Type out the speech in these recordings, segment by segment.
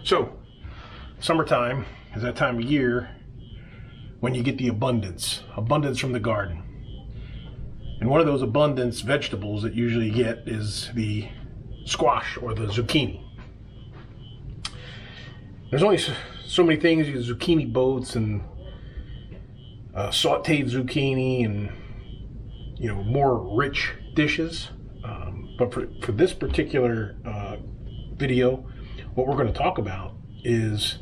So, summertime is that time of year when you get the abundance from the garden. And one of those abundance vegetables that you usually get is the squash or the zucchini. There's only so many things, zucchini boats and sauteed zucchini and more rich dishes. But for this particular video, what we're going to talk about is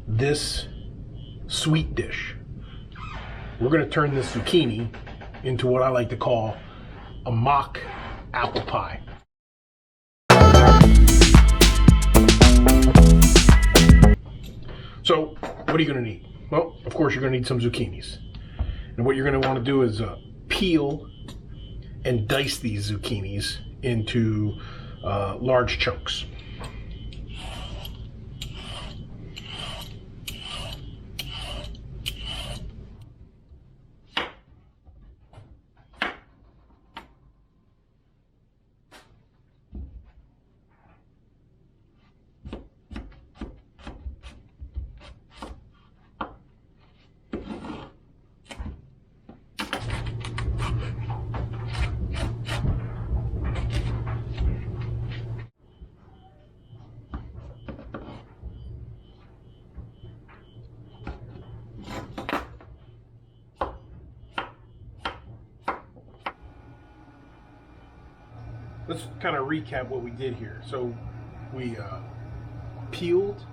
this sweet dish. We're going to turn this zucchini into what I like to call a mock apple pie. So, what are you going to need? Well, of course, you're going to need some zucchinis. And what you're going to want to do is peel and dice these zucchinis into large chunks. Let's kind of recap what we did here. So we peeled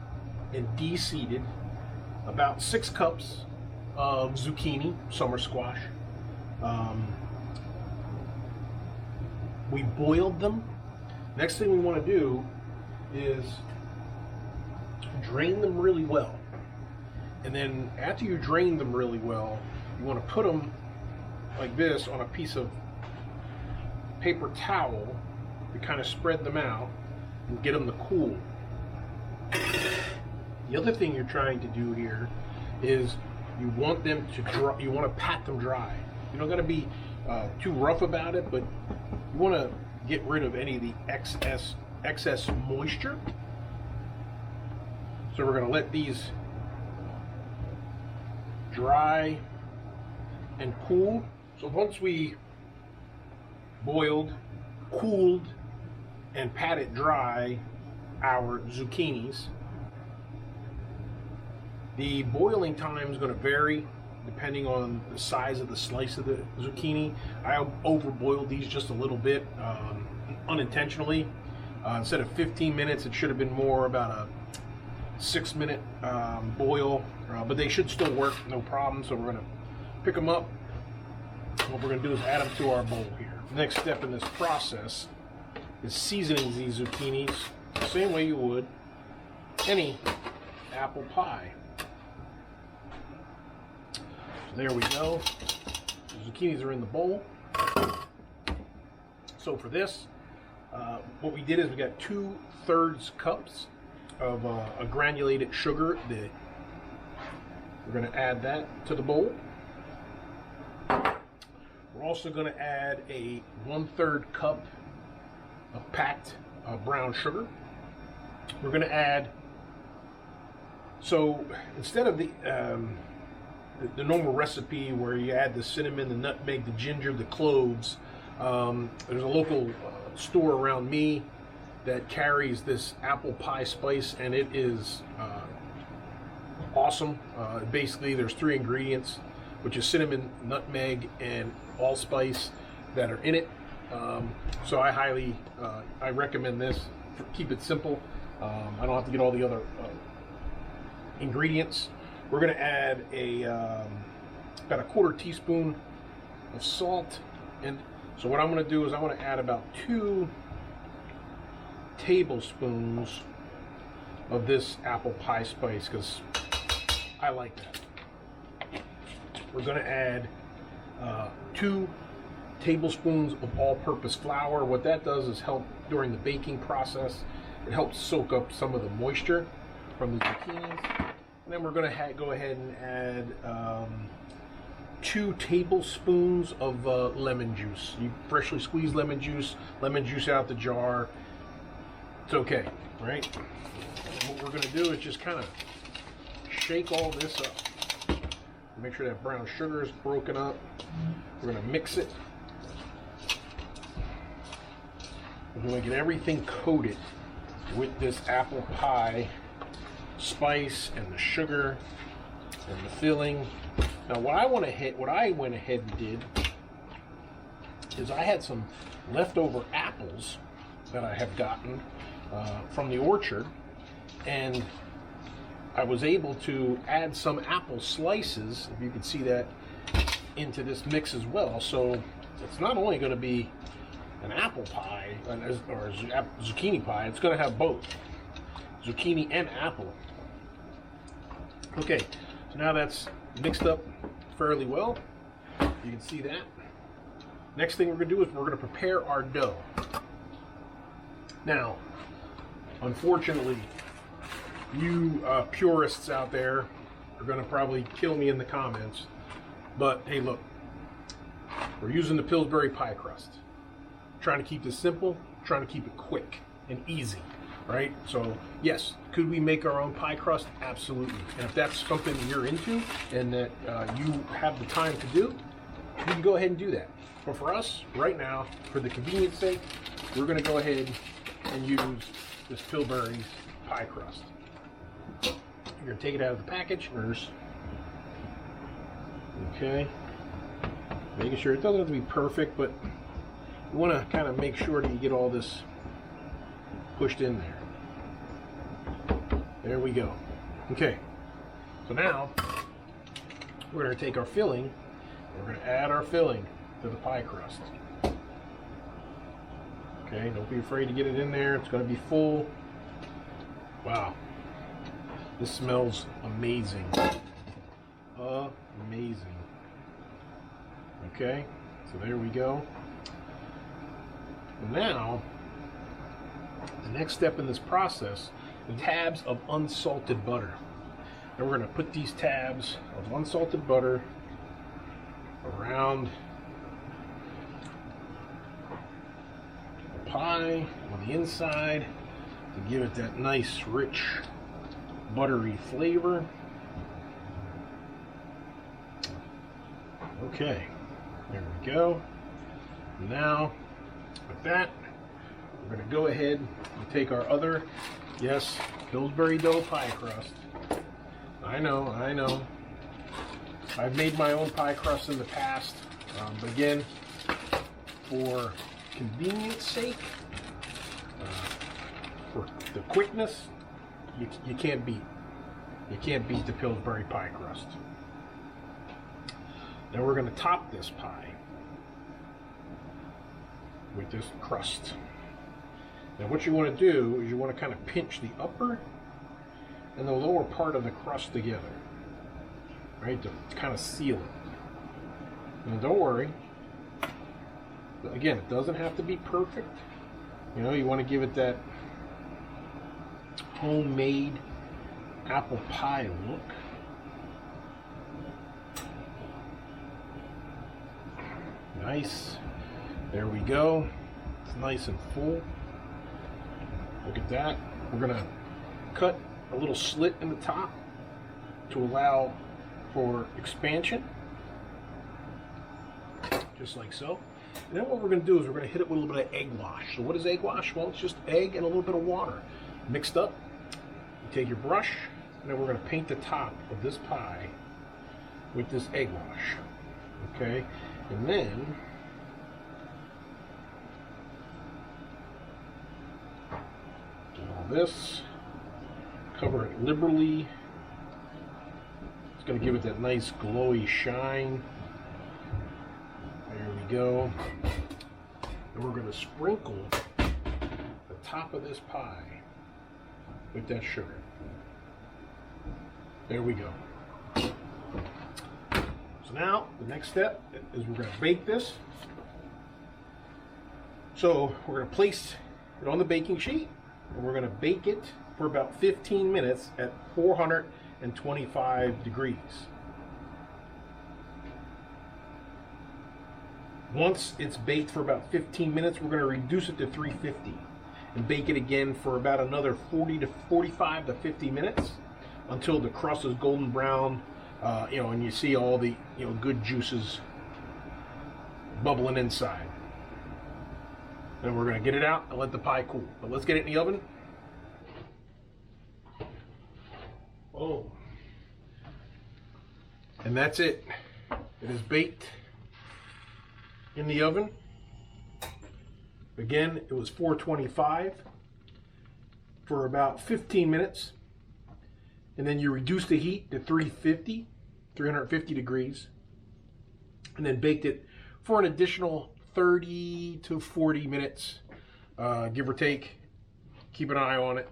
and de-seeded about 6 cups of zucchini, summer squash. We boiled them. Next thing we want to do is drain them really well. And then after you drain them really well, you want to put them like this on a piece of paper towel to kind of spread them out and get them to cool. The other thing you're trying to do here is you want them to dry. You want to pat them dry. You don't got to be too rough about it, but you want to get rid of any of the excess moisture. So we're going to let these dry and cool. So once we boiled, cooled, and patted dry our zucchinis, the boiling time is going to vary depending on the size of the slice of the zucchini. I overboiled these just a little bit unintentionally. Instead of 15 minutes, it should have been more about a 6-minute boil, but they should still work, no problem. So we're going to pick them up. What we're going to do is add them to our bowl here. The next step in this process is seasoning these zucchinis the same way you would any apple pie. So there we go. The zucchinis are in the bowl. So for this, what we did is we got 2/3 cups of a granulated sugar. We're going to add that to the bowl. We're also going to add a 1/3 cup of packed brown sugar. We're going to add, so instead of the normal recipe where you add the cinnamon, the nutmeg, the ginger, the cloves, there's a local store around me that carries this apple pie spice, and it is awesome. Basically, there's 3 ingredients, which is cinnamon, nutmeg, and allspice that are in it. So I recommend this. Keep it simple. I don't have to get all the other ingredients. We're going to add about a 1/4 teaspoon of salt. And so what I'm going to do is I want to add about 2 tablespoons of this apple pie spice because I like that. We're going to add 2 tablespoons of all-purpose flour. What that does is help during the baking process. It helps soak up some of the moisture from the zucchinis. And then we're going to go ahead and add 2 tablespoons of lemon juice. You freshly squeezed lemon juice out the jar. It's okay, right? And what we're going to do is just kind of shake all this up. Make sure that brown sugar is broken up. We're going to mix it. We're going to get everything coated with this apple pie spice and the sugar and the filling. Now what I went ahead and did is I had some leftover apples that I have gotten from the orchard, and I was able to add some apple slices, if you can see that, into this mix as well. So it's not only going to be an apple pie or zucchini pie, it's going to have both zucchini and apple. Okay, so now that's mixed up fairly well. You can see that. Next thing we're going to do is we're going to prepare our dough. Now, unfortunately, you purists out there are going to probably kill me in the comments, but hey, look, we're using the Pillsbury pie crust. Trying to keep this simple, trying to keep it quick and easy, right? So yes, could we make our own pie crust? Absolutely. And if that's something that you're into and that you have the time to do, you can go ahead and do that. But for us, right now, for the convenience sake, we're going to go ahead and use this Pillsbury pie crust. You're going to take it out of the package first. Okay. Making sure it doesn't have to be perfect, but you want to kind of make sure that you get all this pushed in there. There we go. Okay. So now we're going to take our filling. We're going to add our filling to the pie crust. Okay, don't be afraid to get it in there. It's going to be full. Wow. This smells amazing. Amazing. Okay, so there we go. And now, the next step in this process, the tabs of unsalted butter. And we're going to put these tabs of unsalted butter around the pie on the inside to give it that nice, rich, buttery flavor. Okay, there we go. Now, with that, we're going to go ahead and take our other, yes, Pillsbury dough pie crust. I know. I've made my own pie crust in the past, but again, for convenience sake, for the quickness, you can't beat the Pillsbury pie crust. Now we're going to top this pie with this crust. Now what you want to do is you want to kind of pinch the upper and the lower part of the crust together, right, to kind of seal it. Now don't worry, again, it doesn't have to be perfect. You know, you want to give it that homemade apple pie look. Nice. There we go. It's nice and full. Look at that. We're going to cut a little slit in the top to allow for expansion. Just like so. And then what we're going to do is we're going to hit it with a little bit of egg wash. So what is egg wash? Well, it's just egg and a little bit of water mixed up. You take your brush, and then we're going to paint the top of this pie with this egg wash. Okay? And then do all this, cover it liberally. It's going to give it that nice glowy shine. There we go. And we're going to sprinkle the top of this pie with that sugar. There we go. So now, the next step is we're going to bake this. So we're going to place it on the baking sheet, and we're going to bake it for about 15 minutes at 425 degrees. Once it's baked for about 15 minutes, we're going to reduce it to 350. and bake it again for about another 40 to 45 to 50 minutes until the crust is golden brown, and you see all the good juices bubbling inside. Then we're going to get it out and let the pie cool. But let's get it in the oven. Oh, and that's it. It is baked in the oven. Again, it was 425 for about 15 minutes. And then you reduce the heat to 350 degrees. And then baked it for an additional 30 to 40 minutes, give or take. Keep an eye on it.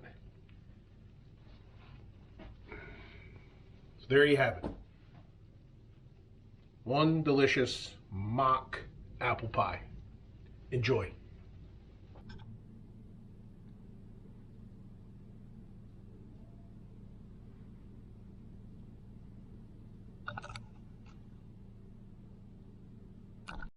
So there you have it. One delicious mock apple pie. Enjoy.